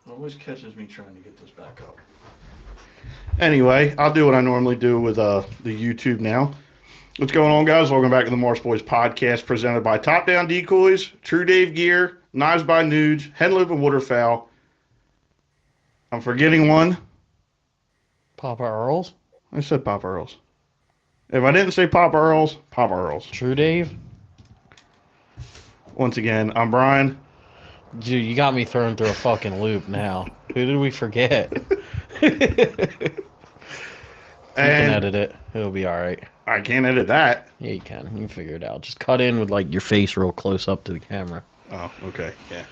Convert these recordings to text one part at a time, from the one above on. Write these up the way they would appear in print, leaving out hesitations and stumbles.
always catches me trying to get this back up. Anyway, I'll do what I normally do with the YouTube now. What's going on, guys? Welcome back to the Marsh Boys podcast presented by Top Down Decoys, True Dave Gear, Knives by Nudes, Henloop and Waterfowl. I'm forgetting one. Papa Earls? I said Pop Earls. If I didn't say Pop Earls, Pop Earls. True Dave? Once again, I'm Brian. Dude, you got me thrown through a fucking loop now. Who did we forget? You can edit it. It'll be alright. I can't edit that. Yeah, you can. You can figure it out. Just cut in with like your face real close up to the camera. Oh, okay. Yeah.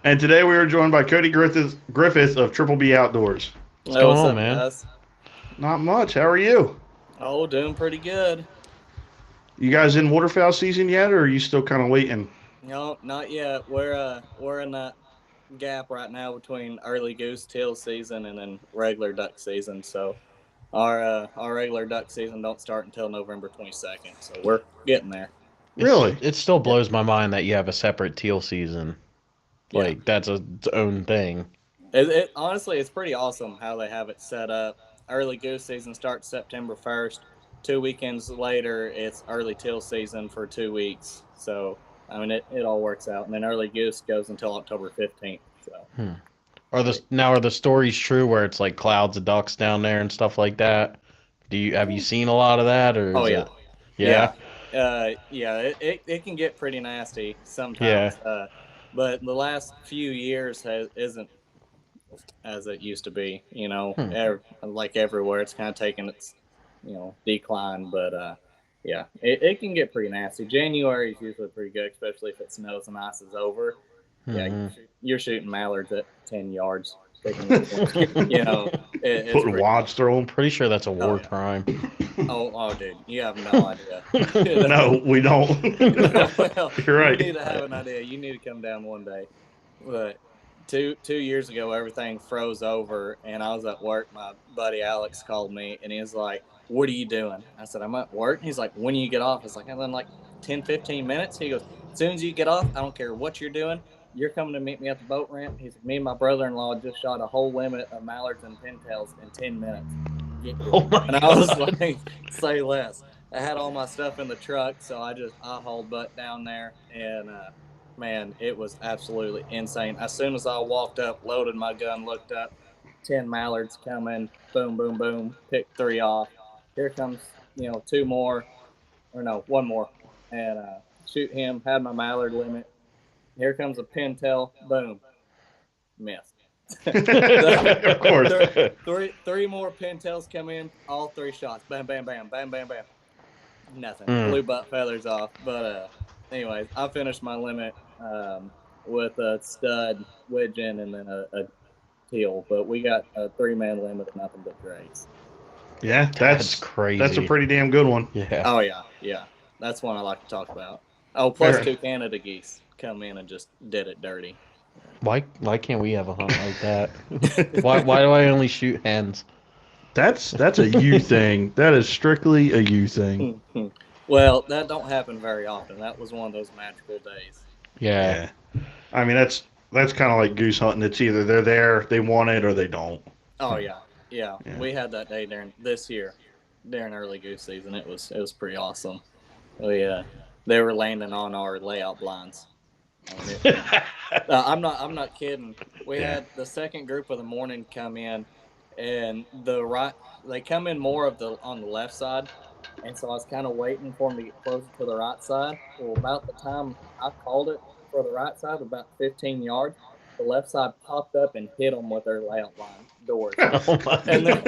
And today we are joined by Cody Griffith of Triple B Outdoors. What's going on, man? Guys? Not much. How are you? Oh, doing pretty good. You guys in waterfowl season yet, or are you still kind of waiting? No, not yet. We're in that gap right now between early goose teal season and then regular duck season. So our regular duck season don't start until November 22nd. So we're getting there. Really? It still blows my mind that you have a separate teal season. Like, that's its own thing. It honestly, it's pretty awesome how they have it set up. Early goose season starts September 1st. 2 weekends later, it's early teal season for 2 weeks. So, I mean, it all works out. And then early goose goes until October 15th. So. Are the stories true where it's like clouds of ducks down there and stuff like that? Have you seen a lot of that, or? Oh yeah. Yeah. It can get pretty nasty sometimes. Yeah. But the last few years isn't as it used to be. You know, like everywhere, it's kind of taken its decline. But it can get pretty nasty. January is usually pretty good, especially if it snows and ice is over. Yeah, you're shooting mallards at 10 yards. Putting wads through them. Pretty sure that's a war crime. Oh, dude, you have no idea. No, we don't. Well, You're right. You need to have an idea. You need to come down one day. But two years ago, everything froze over, and I was at work. My buddy Alex called me, and he was like, "What are you doing?" I said, "I'm at work." He's like, "When do you get off?" I was like, "I'm in like 10, 15 minutes." He goes, "As soon as you get off, I don't care what you're doing. You're coming to meet me at the boat ramp." He's like, "Me and my brother-in-law just shot a whole limit of mallards and pintails in 10 minutes." Oh my and I was like, say less. I had all my stuff in the truck, so I hauled butt down there, and man, it was absolutely insane. As soon as I walked up, loaded my gun, looked up, 10 mallards coming, boom, boom, boom, picked 3 off. Here comes, 2 more, or no, 1 more, and shoot him, had my mallard limit. Here comes a pintail, boom, missed. Of course. Three more pintails come in, all 3 shots. Bam, bam, bam, bam, bam, bam. Nothing. Blew butt feathers off. But anyways, I finished my limit with a stud, widgeon, and then a teal. But we got a 3-man limit of nothing but grays. Yeah, that's crazy. That's a pretty damn good one. Yeah. Oh yeah. That's one I like to talk about. Oh, plus 2 Canada geese come in and just did it dirty. Why can't we have a hunt like that? why do I only shoot hens? That's a you thing. That is strictly a you thing. Well, that don't happen very often. That was one of those magical days. Yeah. I mean, that's kind of like goose hunting. It's either they're there, they want it, or they don't. Oh yeah. We had that day during early goose season. It was pretty awesome. They were landing on our layout blinds. I'm not kidding. We had the second group of the morning come in, and they come in more on the left side, and so I was kind of waiting for them to get closer to the right side. Well, about the time I called it for the right side, about 15 yards, the left side popped up and hit them with their layout line doors. Oh my And then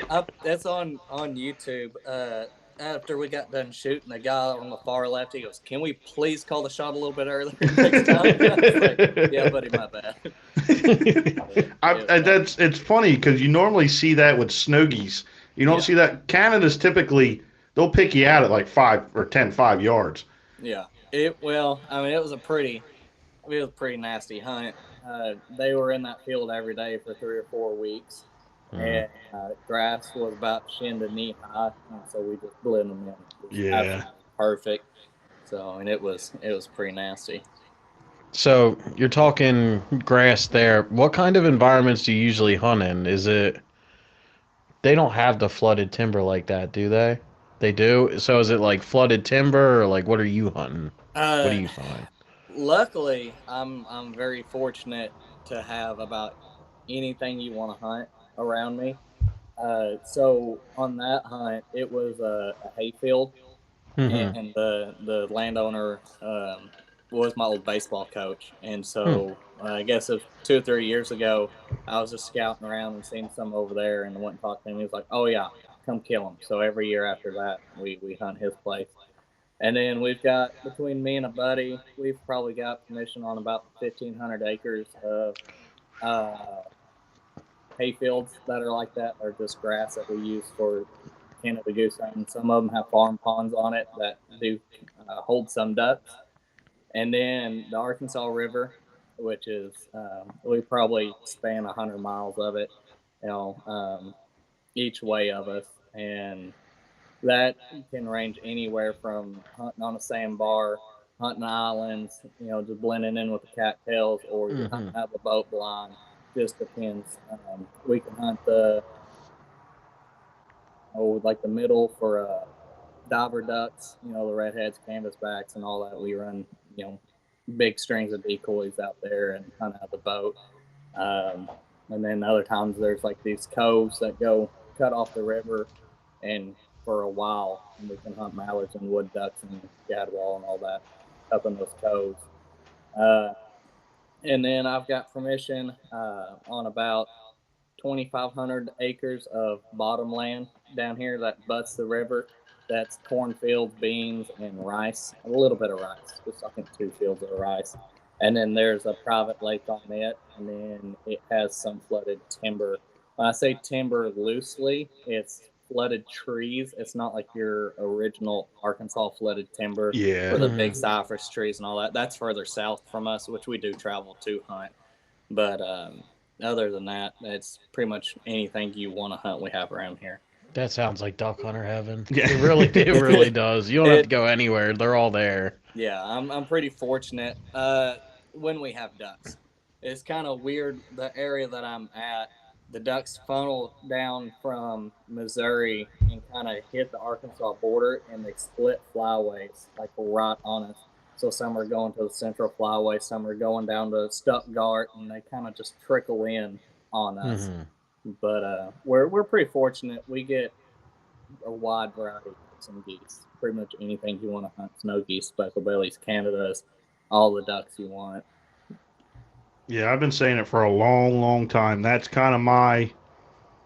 God. that's on YouTube. After we got done shooting, the guy on the far left, he goes, "Can we please call the shot a little bit earlier next time?" I was like, "Yeah, buddy, my bad." It's funny because you normally see that with snow geese. You don't see that. Canada's typically they'll pick you out at like 5 yards. Yeah. It was a pretty nasty hunt. They were in that field every day for 3 or 4 weeks. And grass was about shin to knee high, and so we just blended them in. It was perfect. So, and it was pretty nasty. So you're talking grass there. What kind of environments do you usually hunt in? Is it they don't have the flooded timber like that, do they? They do. So is it like flooded timber or like what are you hunting? What do Uh, you find? Luckily, I'm very fortunate to have about anything you want to hunt around me. So on that hunt, it was a hayfield, Mm-hmm. and the landowner was my old baseball coach, and Hmm. so I guess it was 2 or 3 years ago. I was just scouting around and seen some over there, and went and talked to him. He was like, "Oh yeah, come kill him." So every year after that, we hunt his place. And then we've got between me and a buddy, we've probably got permission on about 1,500 acres of uh, hay fields that are like that. They're just grass that we use for Canada goose hunting. Some of them have farm ponds on it that do hold some ducks. And then the Arkansas River, which is we probably span 100 miles of it, you know, each way of us, and that can range anywhere from hunting on a sandbar, hunting islands, just blending in with the cattails, or you're Mm-hmm. hunting out of a boat blind. Just depends. We can hunt the like the middle for diver ducks, the redheads, canvasbacks, and all that. We run, big strings of decoys out there and hunt out of the boat. Um, and then other times there's like these coves that go cut off the river, and for a while we can hunt mallards and wood ducks and gadwall and all that up in those coves. Uh, and then I've got permission on about 2,500 acres of bottomland down here that butts the river. That's cornfields, beans, and rice. A little bit of rice, just I think 2 fields of rice. And then there's a private lake on it, and then it has some flooded timber. When I say timber loosely, it's flooded trees. It's not like your original Arkansas flooded timber Yeah. for the big Mm-hmm. cypress trees and all that. That's further south from us, which we do travel to hunt. But other than that, it's pretty much anything you want to hunt we have around here. That sounds like duck hunter heaven. Yeah. It really does. You don't have to It go anywhere. They're all there. Yeah, I'm pretty fortunate when we have ducks. It's kind of weird the area that I'm at. The ducks funnel down from Missouri and kind of hit the Arkansas border, and they split flyways like right on us. So some are going to the Central Flyway, some are going down to Stuttgart, and they kind of just trickle in on us. Mm-hmm. But we're pretty fortunate. We get a wide variety of ducks and geese. Pretty much anything you want to hunt: snow geese, speckled bellies, Canadas, all the ducks you want. Yeah, I've been saying it for a long, long time. That's kind of my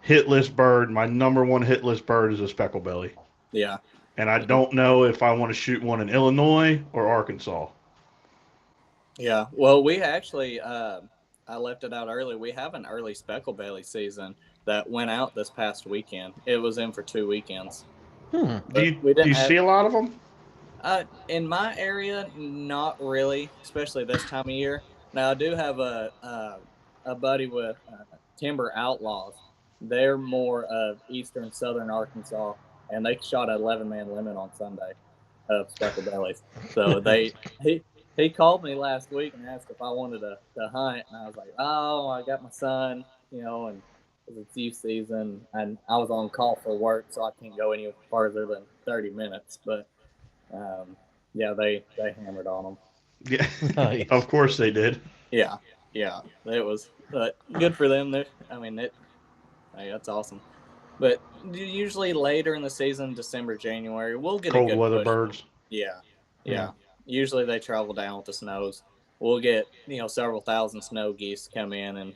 hit list bird. My number one hit list bird is a speckled belly. Yeah, And I don't know if I want to shoot one in Illinois or Arkansas. yeah. Well, we actually, I left it out early. We have an early speckled belly season that went out this past weekend. It was in for 2 weekends, Hmm. Do but you we do didn't you have. see a lot of them? In my area, not really, especially this time of year. Now, I do have a buddy with Timber Outlaws. They're more of eastern southern Arkansas, and they shot an 11-man limit on Sunday of speckled bellies. So he called me last week and asked if I wanted to hunt, and I was like, oh, I got my son, and it's youth season, and I was on call for work, so I can't go any further than 30 minutes, but um, yeah, they hammered on them. Yeah, Nice. of course they did. Yeah, yeah, it was good for them. I mean, hey, that's awesome. But usually later in the season, December, January, we'll get a Cold good weather push from them. birds. Yeah, Hmm. yeah. Usually they travel down with the snows. We'll get several thousand snow geese come in, and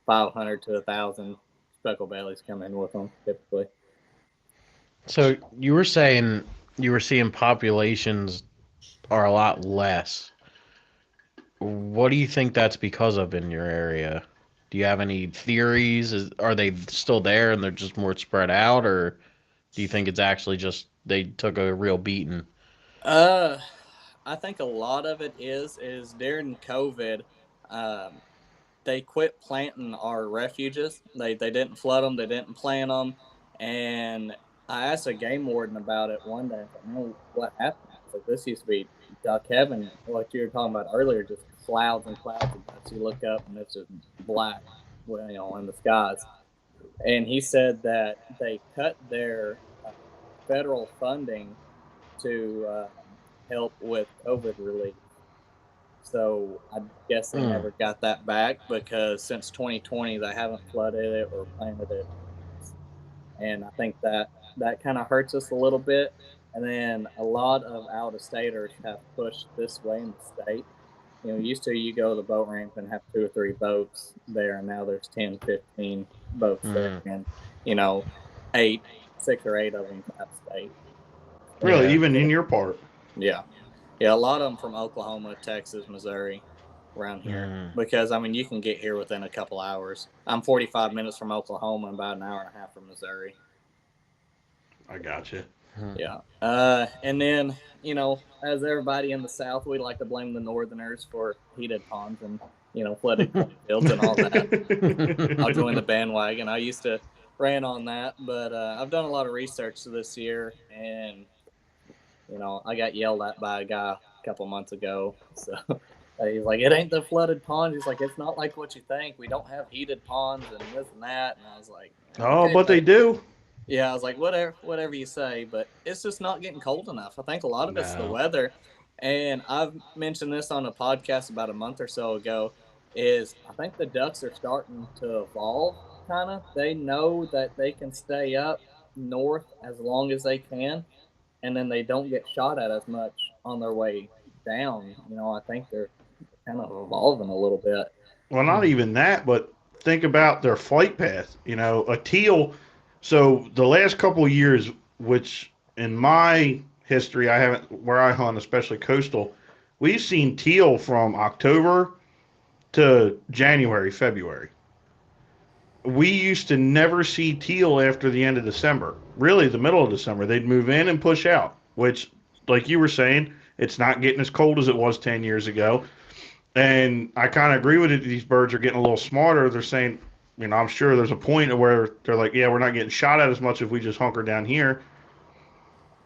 500 to 1,000 speckled bellies come in with them typically. So you were saying you were seeing populations are a lot less. What do you think that's because of in your area? Do you have any theories? Are they still there and they're just more spread out, or do you think it's actually just they took a real beating? Uh, I think a lot of it is during COVID. Um, they quit planting our refuges. They didn't flood them. They didn't plant them. And I asked a game warden about it one day. I was like, "Man, what happened?" I was like, "This used to be duck heaven." What you were talking about earlier, just clouds and clouds of dust. You look up and it's just black, in the skies. And he said that they cut their federal funding to help with COVID relief. So I guess they never got that back because since 2020 they haven't flooded it or planted it. And I think that kind of hurts us a little bit. And then a lot of out-of-staters have pushed this way in the state. Used to you go to the boat ramp and have 2 or 3 boats there, and now there's 10, 15 boats there, and 6 or 8 of them out of state. Really, even in your part? Yeah, a lot of them from Oklahoma, Texas, Missouri, around here. Because you can get here within a couple hours. I'm 45 minutes from Oklahoma and about an hour and a half from Missouri. I gotcha. Yeah. And then, as everybody in the South, we like to blame the Northerners for heated ponds and, flooded fields and all that. I'll join the bandwagon. I used to rant on that, but I've done a lot of research this year, and, I got yelled at by a guy a couple months ago. So he's like, it ain't the flooded ponds. He's like, it's not like what you think. We don't have heated ponds and this and that. And I was like, okay, but they do. Yeah, I was like, whatever you say, but it's just not getting cold enough. I think a lot of it's the weather. And I've mentioned this on a podcast about a month or so ago, is I think the ducks are starting to evolve, kind of. They know that they can stay up north as long as they can, and then they don't get shot at as much on their way down. I think they're kind of evolving a little bit. Well, not even that, but think about their flight path. A teal... So the last couple of years, which in my history, where I hunt, especially coastal, we've seen teal from October to January, February. We used to never see teal after the end of December. Really, the middle of December. They'd move in and push out, which, like you were saying, it's not getting as cold as it was 10 years ago. And I kind of agree with it. These birds are getting a little smarter. They're saying, I'm sure there's a point where they're like, yeah, we're not getting shot at as much if we just hunker down here.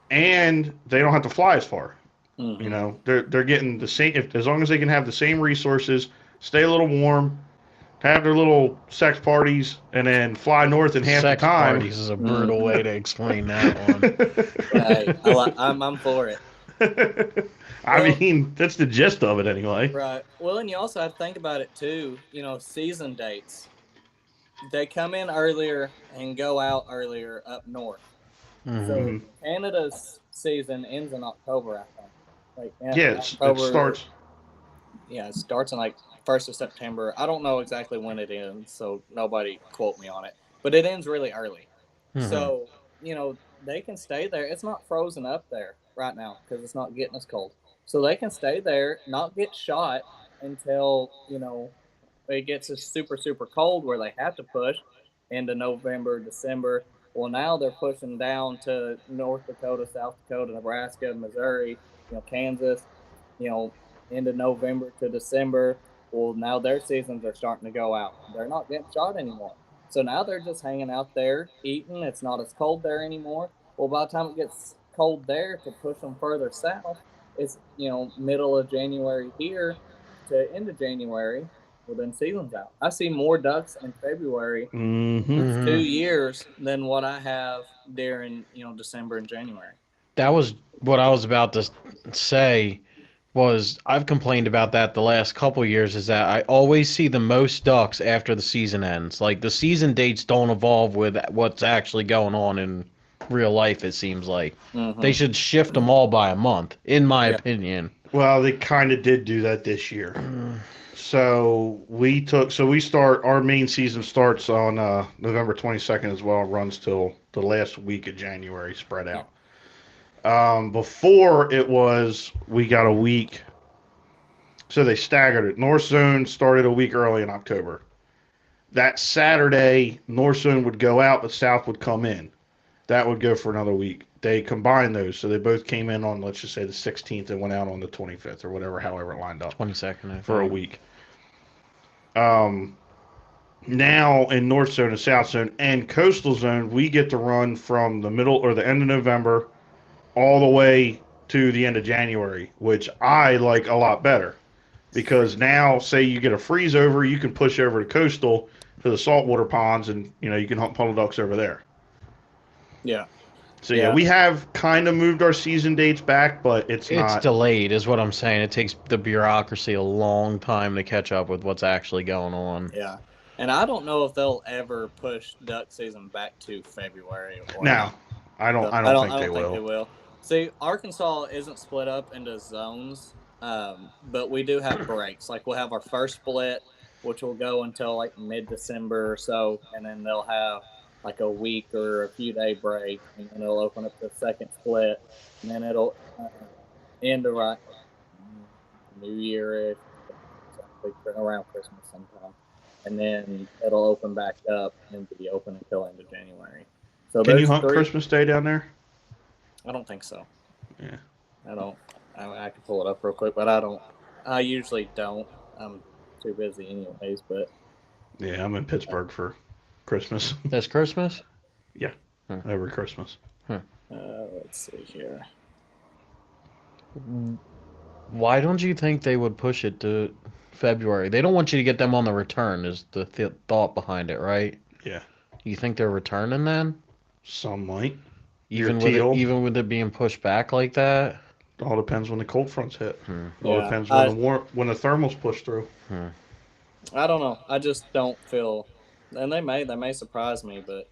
And they don't have to fly as far. They're getting the same, as long as they can have the same resources, stay a little warm, have their little sex parties, and then fly north in half the time. Sex parties is a brutal way to explain that one. Hey, I'm for it. I mean, that's the gist of it anyway. Right. Well, and you also have to think about it too, season dates. They come in earlier and go out earlier up north. So Canada's season ends in October, I think. It starts. Yeah, it starts in 1st of September. I don't know exactly when it ends, so nobody quote me on it. But it ends really early. So, they can stay there. It's not frozen up there right now because it's not getting as cold. So they can stay there, not get shot until, it gets super, super cold where they have to push into November, December. Well, now they're pushing down to North Dakota, South Dakota, Nebraska, Missouri, Kansas, into November to December. Well, now their seasons are starting to go out. They're not getting shot anymore. So now they're just hanging out there, eating. It's not as cold there anymore. Well, by the time it gets cold there to push them further south, it's, middle of January here to end of January. Well, then season's out. I see more ducks in February 2 years than what I have during, December and January. That was what I was about to say. I've complained about that the last couple of years, is that I always see the most ducks after the season ends. Like, the season dates don't evolve with what's actually going on in real life, it seems like. They should shift them all by a month, in my opinion. Well, they kind of did do that this year. So our main season starts on November 22nd as well, runs till the last week of January, spread out. Before it was, we got a week, so they staggered it. North Zone started a week early in October. That Saturday, North Zone would go out, but South would come in. That would go for another week. They combined those, so they both came in on, let's just say, the 16th and went out on the 25th or whatever, however it lined up. 22nd. For a week. Now in North Zone and South Zone and Coastal Zone, we get to run from the middle or the end of November all the way to the end of January, which I like a lot better. because now, say you get a freeze over, you can push over to coastal to the saltwater ponds, and you can hunt puddle ducks over there. Yeah. So Yeah. we have kind of moved our season dates back, but it's not. delayed, is what I'm saying. It takes the bureaucracy a long time to catch up with what's actually going on. Yeah. And I don't know if they'll ever push duck season back to February or No, not. I don't. So I don't think they will. See, Arkansas isn't split up into zones, but we do have breaks. Like we'll have our first split, which will go until like mid-December or so, and then they'll have like a week or a few day break, and then it'll open up the second split, and then it'll end around New Year-ish, around Christmas sometime, and then it'll open back up and be open until end of January. So Can you there's hunt three. Christmas Day down there? I don't think so. Yeah. I don't. I can pull it up real quick, but I don't. I usually don't. I'm too busy anyways. But Yeah, I'm in Pittsburgh for Christmas. That's Christmas? Every Christmas. let's see here. Why don't you think they would push it to February? They don't want you to get them on the return, is the thought behind it, right? Yeah. You think they're returning then? Some might. Even teal. even with it being pushed back like that? All depends when the cold fronts hit. All Yeah, depends when when the thermals push through. I don't know. I just don't feel, and they may surprise me, but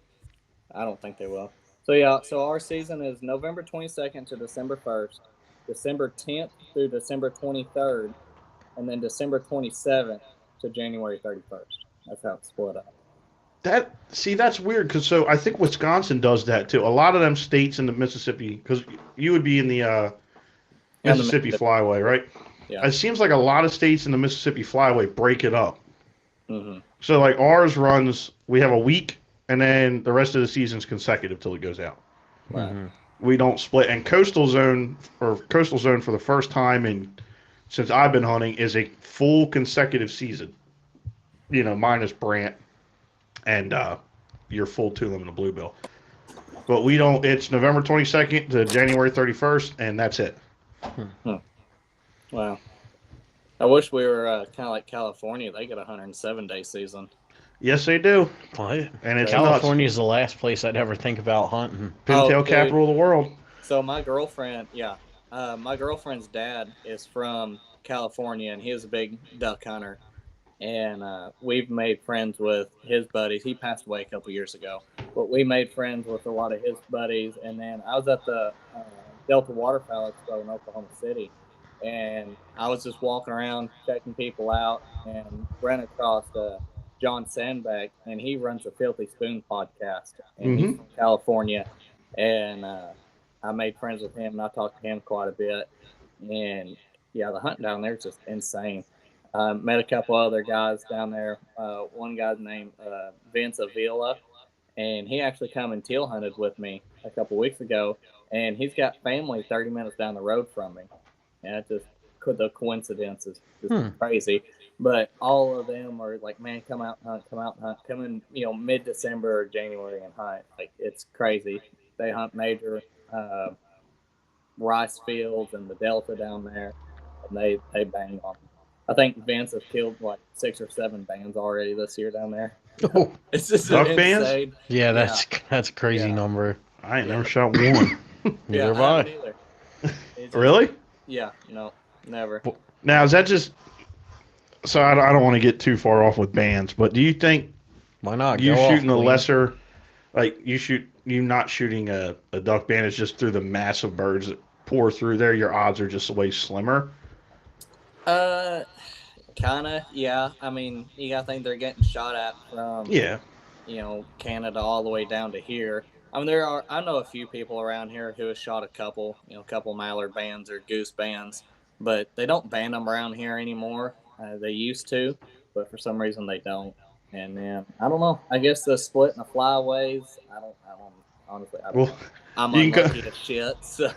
I don't think they will. So yeah, so our season is November 22nd to December 1st, December 10th through December 23rd, and then December 27th to January 31st. That's how it's split up. That's weird because I think Wisconsin does that too. A lot of them states in the Mississippi, because you would be in the Mississippi Flyway, right? Yeah. It seems like a lot of states in the Mississippi Flyway break it up. Mm-hmm. So like ours runs, we have a week, and then the rest of the season's consecutive till it goes out. Right. Mm-hmm. We don't split. And coastal zone for the first time since I've been hunting is a full consecutive season. Minus Brant and your full two-limit of bluebill. But we don't. It's November 22nd to January 31st, and that's it. Wow. I wish we were kind of like California. They get a 107-day season. Yes, they do. What? And it's California is the last place I'd ever think about hunting. Pintail capital of the world. So my girlfriend's dad is from California, and he is a big duck hunter. And we've made friends with his buddies. He passed away a couple years ago, but we made friends with a lot of his buddies. And then I was at the Delta Waterfowl Expo in Oklahoma City, and I was just walking around checking people out, and ran across John Sandbeck, and he runs the Filthy Spoon podcast, and he's from California. And I made friends with him, and I talked to him quite a bit. And yeah, the hunting down there is just insane. Met a couple other guys down there. One guy's named Vince Avila, and he actually come and teal hunted with me a couple weeks ago. And he's got family 30 minutes down the road from me. And it just the coincidence is just crazy. But all of them are like, man, come out and hunt. Come in, mid-December or January and hunt. Like, it's crazy. They hunt major rice fields and the Delta down there, and they bang on them. I think Vince has killed like 6 or 7 bands already this year down there. Oh, It's just duck insane. bands? yeah, that's a crazy number. I ain't never shot one. Neither have I I. haven't either. It's just- Really? Yeah, no, never. Now, is that just... So I don't want to get too far off with bands, but do you think Why not? you Go off, shooting a Queen. lesser... Like, you not shooting a duck band is just through the massive birds that pour through there, your odds are just way slimmer? Kinda, yeah. I mean, you gotta think they're getting shot at from Canada all the way down to here. I mean, I know a few people around here who have shot a couple mallard bands or goose bands, but they don't ban them around here anymore. They used to, but for some reason they don't. And then I don't know. I guess the split and the flyways. I don't honestly. I don't know. I'm unlucky as shit. So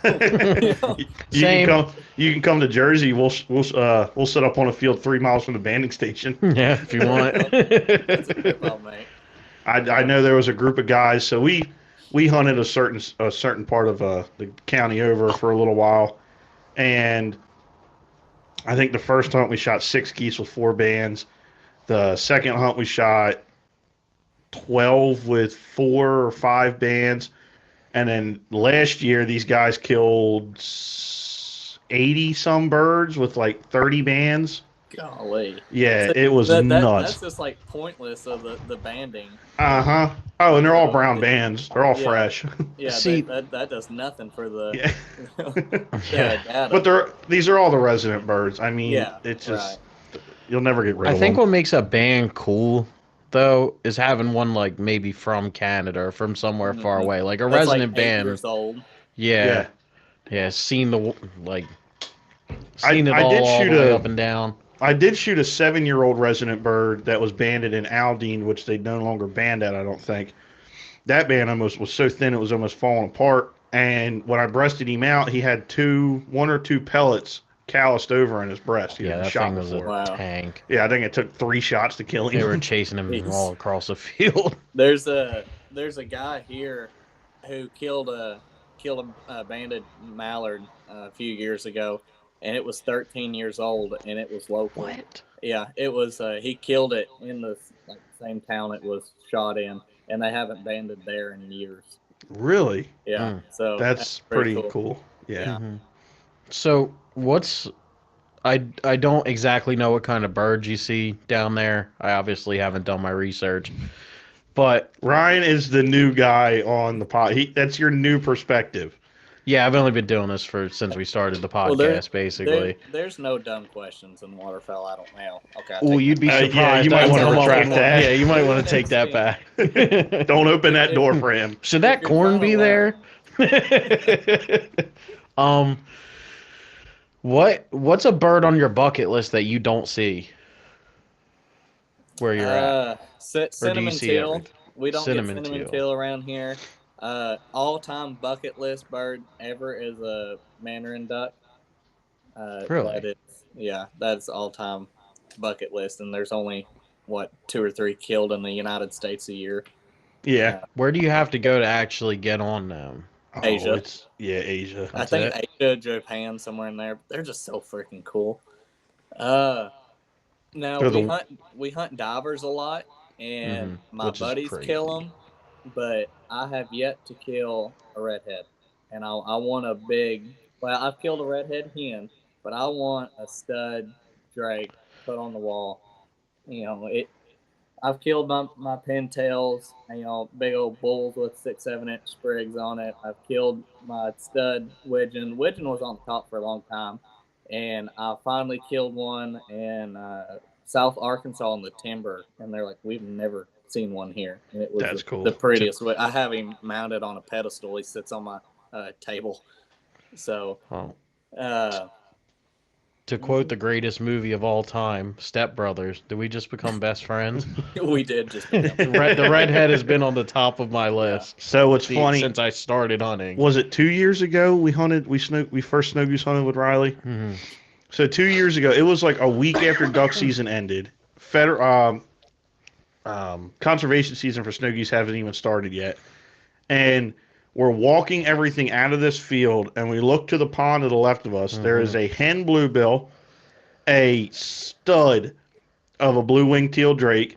you can come to Jersey. We'll set up on a field 3 miles from the banding station. Yeah, if you want. That's a good problem, mate. I know there was a group of guys, so we hunted a certain part of the county over for a little while, and I think the first hunt we shot 6 geese with 4 bands. The second hunt we shot 12 with 4 or 5 bands. And then last year, these guys killed 80 some birds with like 30 bands. Golly. Yeah, So it was that's nuts. just like pointless of the banding. Uh-huh. Oh, and they're all So, brown bands. They're all yeah. fresh. Yeah, See- that does nothing for the, Yeah. Yeah. data. But these are all the resident birds. I mean, Yeah, it's just right. you'll never get rid I of think them. what makes a band cool, though, is having one like maybe from Canada or from somewhere far Mhm. away, like a That's like resident 8 band. years old. Yeah, yeah, seen the like, I, seen it I did all shoot the way a up and down. I did shoot a 7-year-old resident bird that was banded in Aldine, which they no longer band at, I don't think. That band almost was so thin it was almost falling apart. And when I breasted him out, he had 1 or 2 pellets calloused over in his breast. He Yeah, had been that shot thing was before. a Wow. tank. Yeah, I think it took 3 shots to kill him. They were chasing him Jeez. all across the field. There's a guy here who killed a banded mallard a few years ago, and it was 13 years old, and it was local. What? Yeah, it was. He killed it in the same town it was shot in, and they haven't banded there in years. Really? Yeah, so That's pretty cool. Yeah. Mhm. So what's I don't exactly know what kind of birds you see down there. I obviously haven't done my research, but Ryan is the new guy on the pod. That's your new perspective. yeah, I've only been doing this since we started the podcast, Well, basically. there's no dumb questions in waterfowl. I don't know. Okay. Oh, you'd be Yeah, surprised. you might I wanna come up retract with one. that. Yeah, you might want to take that back. Don't open that door for him. Should that If you're corn trying to be there? um, what's a bird on your bucket list that you don't see? Where you're at? Cinnamon see teal. everything? We don't Cinnamon get cinnamon teal. teal around here. All-time bucket list bird ever is a mandarin duck. Really? That's all-time bucket list, and there's only 2 or 3 killed in the United States a year. Yeah. Where do you have to go to actually get on them? Asia. Asia. I That's think it? Asia, Japan, somewhere in there. They're just so freaking cool. Now we hunt divers a lot, and my Which is buddies crazy. kill them, but I have yet to kill a redhead, and I want a big. Well, I've killed a redhead hen, but I want a stud drake put on the wall. I've killed my pintails, big old bulls with 6-7 inch sprigs on it. I've killed my stud widgeon. Widgeon was on the top for a long time, and I finally killed one in South Arkansas in the timber, and they're like, we've never seen one here, and it was That's cool. the prettiest. I have him mounted on a pedestal. He sits on my table. So, Oh. To quote the greatest movie of all time, Step Brothers, did we just become best friends? we did just. The redhead has been on the top of my list So it's funny. since I started hunting. Was it 2 years ago we first snow goose hunted with Riley? Mm-hmm. So 2 years ago, it was like a week after duck season ended. Conservation season for snow geese haven't even started yet, and we're walking everything out of this field, and we look to the pond to the left of us. There is a hen bluebill, a stud of a blue-winged teal drake,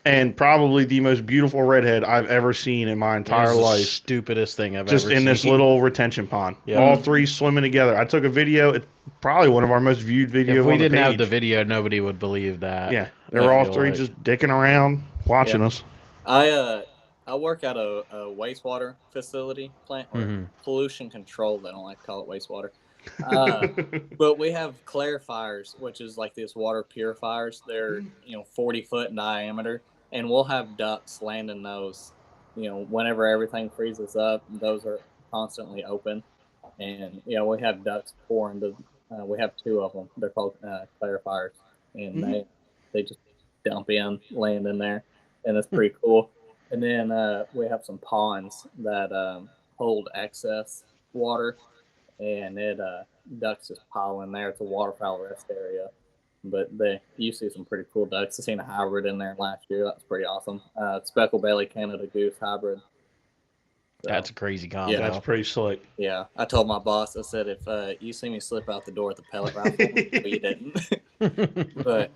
and probably the most beautiful redhead I've ever seen in my entire life. Stupidest thing I've Just ever in seen. this little retention pond. Yeah. All 3 swimming together. I took a video. It's probably one of our most viewed videos If we on the didn't have page. the video, nobody would believe that. Yeah, they were all feel 3 like. just dicking around, watching us. I work at a wastewater facility plant, or pollution control. They don't like to call it wastewater. But we have clarifiers, which is like these water purifiers. They're 40 foot in diameter, and we'll have ducks land in those. Whenever everything freezes up, those are constantly open, and we have ducks pour into. We have 2 of them. They're called clarifiers, and they just dump in, land in there, and it's pretty cool. And then we have some ponds that hold excess water, and ducks just pile in there. It's a waterfowl rest area, but you see some pretty cool ducks. I seen a hybrid in there last year. That's pretty awesome. Speckled belly Canada goose hybrid. So, That's a crazy combo. Yeah. That's pretty slick. yeah, I told my boss, I said, if you see me slip out the door with a pellet rifle, we didn't. But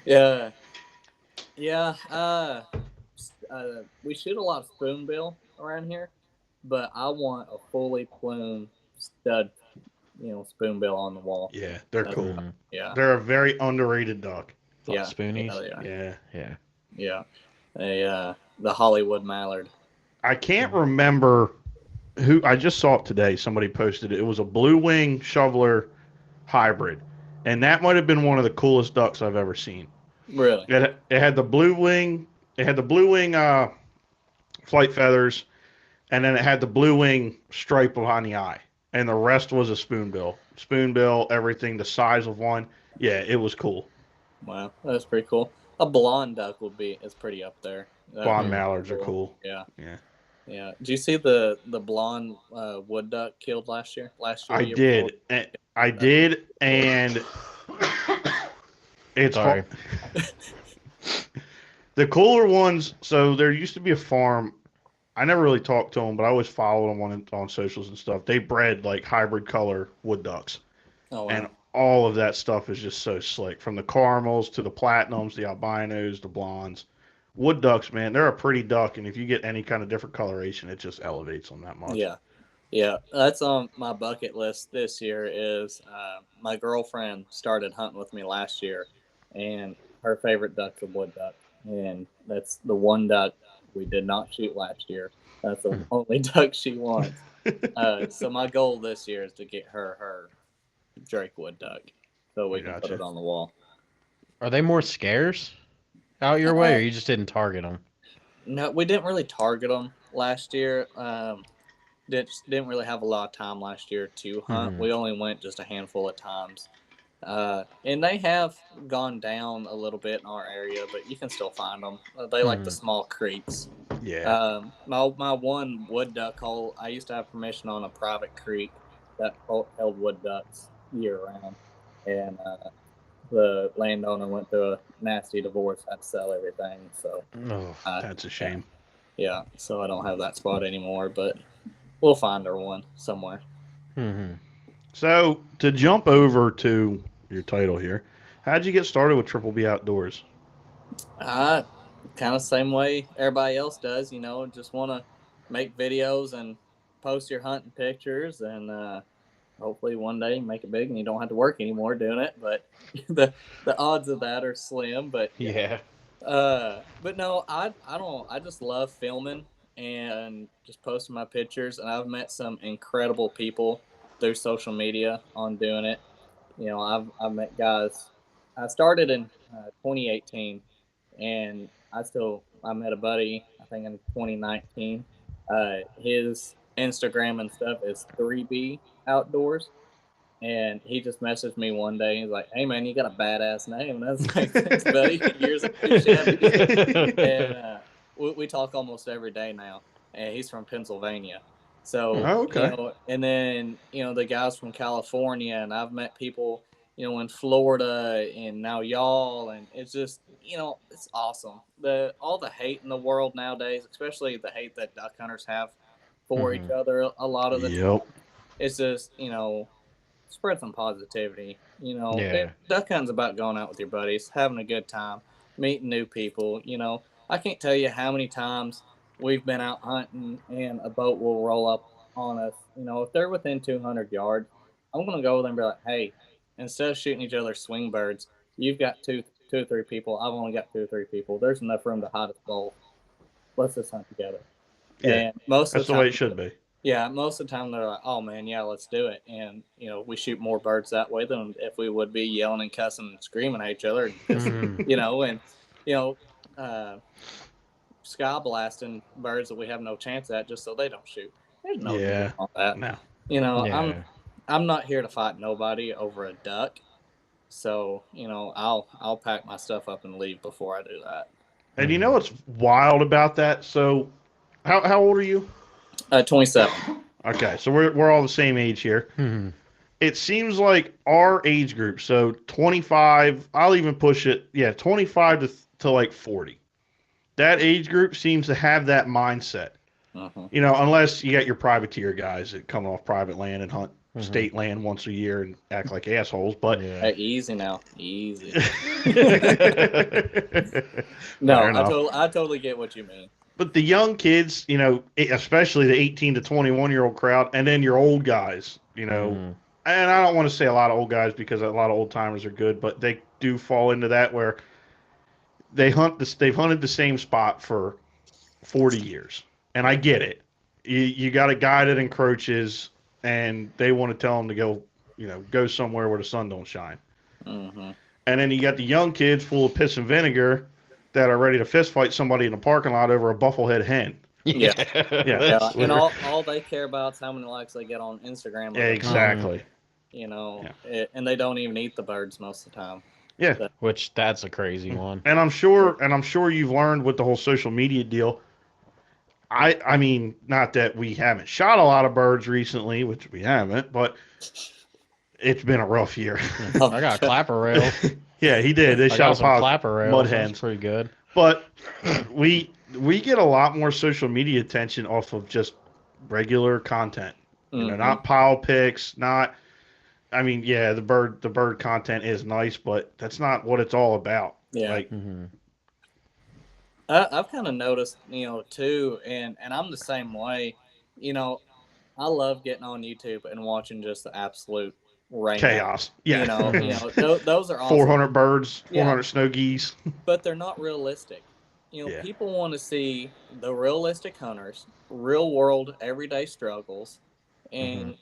yeah, yeah. We shoot a lot of spoonbill around here, but I want a fully plumed stud, spoonbill on the wall. Yeah, they're That's- cool. Yeah, They're a very underrated duck. yeah, Spoonies? yeah, they are. Yeah. Yeah. Yeah, the Hollywood mallard. I can't remember who I just saw it today. Somebody posted it. It was a blue wing shoveler hybrid, and that might have been one of the coolest ducks I've ever seen. Really? It had the blue wing. It had the blue wing flight feathers, and then it had the blue wing stripe behind the eye, and the rest was a spoonbill. Spoonbill, everything the size of one. Yeah, it was cool. Wow, that's pretty cool. A blonde duck is pretty up there. Blonde Hmm. mallards are cool. Yeah. Yeah. Yeah. Did you see the blonde wood duck killed last year? I Year did. before? I did, and it's Sorry. the cooler ones. So there used to be a farm. I never really talked to them, but I always followed them on socials and stuff. They bred like hybrid color wood ducks, Oh wow. and all of that stuff is just so slick. From the caramels to the platinums, the albinos, the blondes. Wood ducks, man, they're a pretty duck, and if you get any kind of different coloration, it just elevates them that much. Yeah. Yeah, that's on my bucket list this year. Is my girlfriend started hunting with me last year, and her favorite duck's a wood duck, and that's the one duck we did not shoot last year. That's the only duck she wants. So my goal this year is to get her Drake wood duck, so we can put Gotcha. it on the wall. Are they more scarce out your way, or you just didn't target them? No, we didn't really target them last year. Didn't really have a lot of time last year to hunt. Mhm. We only went just a handful of times. And they have gone down a little bit in our area, but you can still find them. They like the Mhm. small creeks. Yeah. My one wood duck hole, I used to have permission on a private creek that held wood ducks year round. And the landowner went through a nasty divorce, had to sell everything. So, Oh, That's a shame. yeah, so I don't have that spot anymore, but we'll find her one somewhere. hmm So to jump over to your title here, how'd you get started with Triple B Outdoors? Kind of same way everybody else does, just want to make videos and post your hunting pictures, and hopefully one day make it big and you don't have to work anymore doing it. But the odds of that are slim. But Yeah. but no, I don't. I just love filming and just posting my pictures, and I've met some incredible people through social media on doing it. I've met guys. I started in 2018, and I met a buddy, I think in 2019. His Instagram and stuff is 3B Outdoors, and he just messaged me one day. He's like, "Hey man, you got a badass name." And I was like, "Thanks, buddy. Yours appreciated." And we talk almost every day now. And he's from Pennsylvania, so Oh, okay. and then the guys from California, and I've met people in Florida, and now y'all, and it's just it's awesome. All the hate in the world nowadays, especially the hate that duck hunters have for each other, a lot of the time, Yep. it's just spread some positivity. Yeah. Duck hunting's about going out with your buddies, having a good time, meeting new people. I can't tell you how many times we've been out hunting and a boat will roll up on us. If they're within 200 yards, I'm gonna go over there and be like, "Hey, instead of shooting each other swing birds, you've got two or three people. I've only got 2 or 3 people. There's enough room to hide us both. Let's just hunt together." Yeah. And most of That's the the time, way it should be. yeah, most of the time they're like, "Oh man, yeah, let's do it." And we shoot more birds that way than if we would be yelling and cussing and screaming at each other. Mhm. And uh, sky blasting birds that we have no chance at just so they don't shoot. There's no Yeah. need on that. No. Yeah. I'm not here to fight nobody over a duck. So I'll pack my stuff up and leave before I do that. And you know what's wild about that? So, how old are you? 27. Okay, so we're all the same age here. Mhm. It seems like our age group, so 25, I'll even push it, 25 to like 40. That age group seems to have that mindset You know, unless you got your privateer guys that come off private land and hunt Mhm. state land once a year and act like assholes. But Yeah. Hey, easy now, easy. Fair No, enough. I totally get what you mean. But the young kids, you know, especially the 18 to 21-year-old crowd, and then your old guys, you know, Mhm. and I don't want to say a lot of old guys because a lot of old timers are good, but they do fall into that where they've hunted the same spot for 40 years. And I get it. You got a guy that encroaches and they want to tell him to go, you know, go somewhere where the sun don't shine. Hmm. And then you got the young kids full of piss and vinegar that are ready to fist fight somebody in the parking lot over a bufflehead hen. Yeah. Yeah, Yeah, that's and weird. all they care about is how many likes they get on Instagram. Yeah, Of it. exactly. You know, Yeah. and they don't even eat the birds most of the time. Yeah. But, Which that's a crazy one. And I'm sure you've learned with the whole social media deal. I mean, not that we haven't shot a lot of birds recently, which we haven't, but it's been a rough year. I got a clapper rail. Yeah, he did. They I shot got a some pile of clapper rails. mud That's hens. pretty good. But we get a lot more social media attention off of just regular content. You know, not pile pics, not I mean, yeah, the bird content is nice, but that's not what it's all about. yeah, Like, Mm-hmm. I've kind of noticed, too, and I'm the same way. You know, I love getting on YouTube and watching just the absolute rain. chaos. Yeah. Those are awesome. 400 birds, Yeah. 400 snow geese. But they're not realistic. Yeah. People want to see the realistic hunters, real world, everyday struggles. And,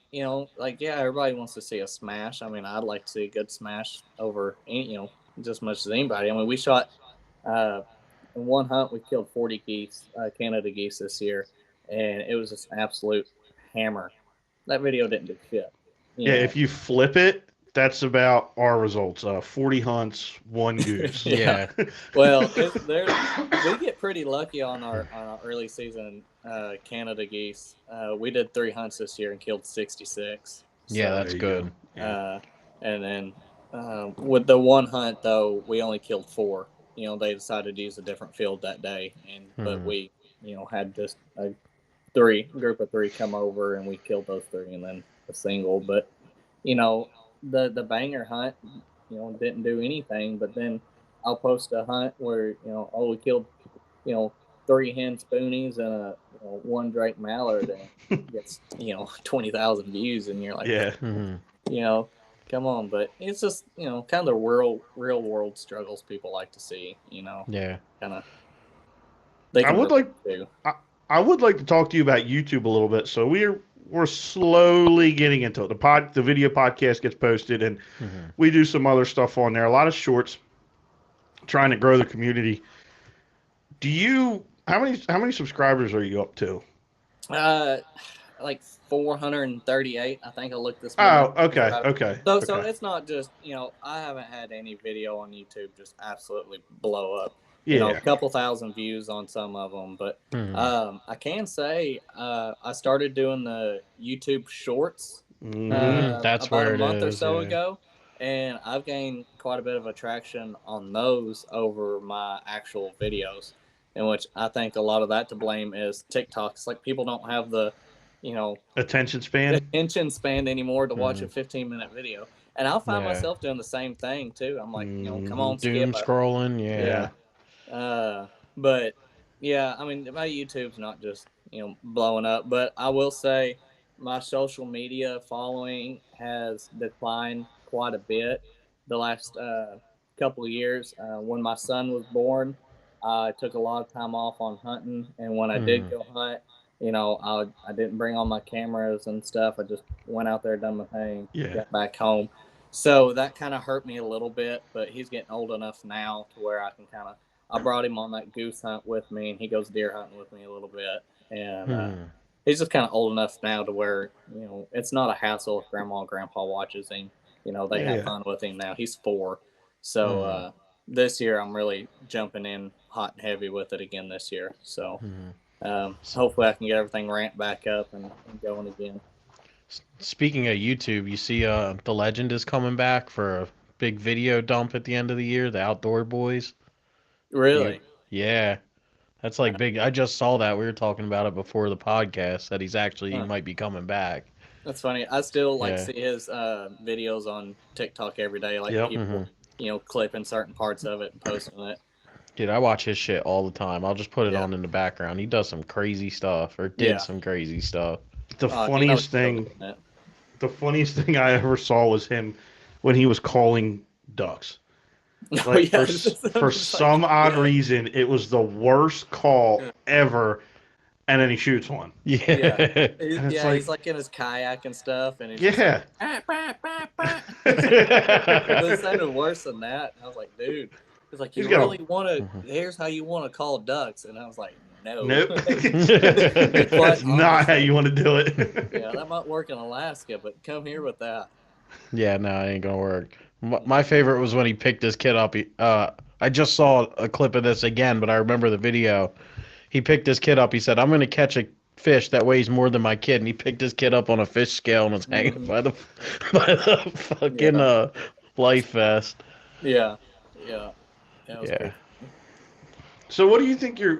like, yeah, everybody wants to see a smash. I mean, I'd like to see a good smash over, just as much as anybody. I mean, we shot, in one hunt, we killed 40 geese, Canada geese this year, and it was just an absolute hammer. That video didn't do shit. Yeah, if you flip it, that's about our results. 40 hunts, 1 goose. Yeah. Well, we get pretty lucky on our early season Canada geese. We did 3 hunts this year and killed 66. Yeah, So, that's good. Yeah. and then with the one hunt though, we only killed 4. They decided to use a different field that day, but we had just a group of 3 come over and we killed those 3 and then a single. But the banger hunt, didn't do anything. But then I'll post a hunt where we killed 3 hen spoonies and a 1 Drake mallard, and it gets 20,000 views, and you're like, Yeah. come on. But it's just kind of the real world struggles people like to see. Yeah. Kind of. I would like to talk to you about YouTube a little bit. So we're slowly getting into it. The video podcast gets posted, and we do some other stuff on there. A lot of shorts, trying to grow the community. How many subscribers are you up to? Like 438. I think I looked this Oh, morning. okay. So it's not just I haven't had any video on YouTube just absolutely blow up. Yeah. A couple thousand views on some of them, but I can say I started doing the YouTube Shorts. That's about where a month it or is, so yeah. ago, and I've gained quite a bit of attraction on those over my actual videos. In which I think a lot of that to blame is TikTok. It's like people don't have the Attention span anymore to watch a 15-minute video. And I'll find Yeah. myself doing the same thing too. I'm like, come on, Doom skip. scrolling, yeah. But yeah, I mean, my YouTube's not just blowing up, but I will say my social media following has declined quite a bit the last couple of years. When my son was born, I took a lot of time off on hunting, and when I did go hunt, I didn't bring all my cameras and stuff. I just went out there, done my thing, got back home. So that kind of hurt me a little bit, but he's getting old enough now to where I can I brought him on that goose hunt with me, and he goes deer hunting with me a little bit. And he's just kind of old enough now to where, it's not a hassle if grandma and grandpa watches him. They have fun with him now. He's 4. So this year I'm really jumping in hot and heavy with it again this year. So hopefully I can get everything ramped back up and going again. Speaking of YouTube, you see The Legend is coming back for a big video dump at the end of the year, the Outdoor Boys. Really? Yeah. That's like big. I just saw that. We were talking about it before the podcast that he Huh. might be coming back. That's funny. I still like Yeah. see his videos on TikTok every day, like Yep. people, Mhm. clipping certain parts of it and posting it. Dude, I watch his shit all the time. I'll just put it Yeah. on in the background. He does some crazy stuff, or did Yeah. some crazy stuff. The He knows funniest he's still thing, doing it. the funniest thing I ever saw was him when he was calling ducks. Oh Like yeah, for some odd reason, it was the worst call Yeah. ever, and then he shoots one, Yeah. and it's like, he's like in his kayak and stuff, and he's just yeah. like, bah, bah, bah. It sounded worse than that. And I was like, dude, he's like, He's you got a- really want to? Mhm. Here's how you want to call ducks, and I was like, no, Nope. Quite That's not how honestly. you want to do it. Yeah, that might work in Alaska, but come here with that. Yeah, no, it ain't gonna work. My favorite was when he picked his kid up. I just saw a clip of this again, but I remember the video. He picked his kid up. He said, "I'm gonna catch a fish that weighs more than my kid," and he picked his kid up on a fish scale and was hanging Mhm. by the fucking Yeah. life vest. Yeah, yeah, that was Yeah. pretty. So, what do you think or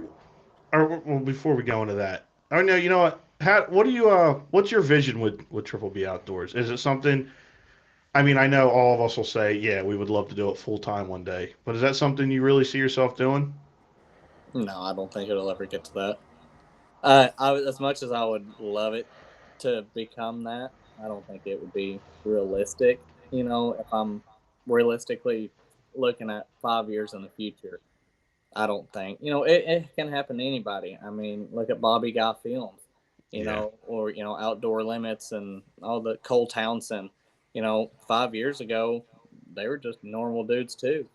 well, before we go into that, I know you know what. What do you what's your vision with Triple B Outdoors? Is it something? I mean, I know all of us will say, yeah, we would love to do it full time one day, but is that something you really see yourself doing? No, I don't think it'll ever get to that. As much as I would love it to become that, I don't think it would be realistic. If I'm realistically looking at 5 years in the future, I don't think it can happen to anybody. I mean, look at Bobby Guy Films, Yeah. or Outdoor Limits and all the Cole Townsend. 5 years ago, they were just normal dudes too.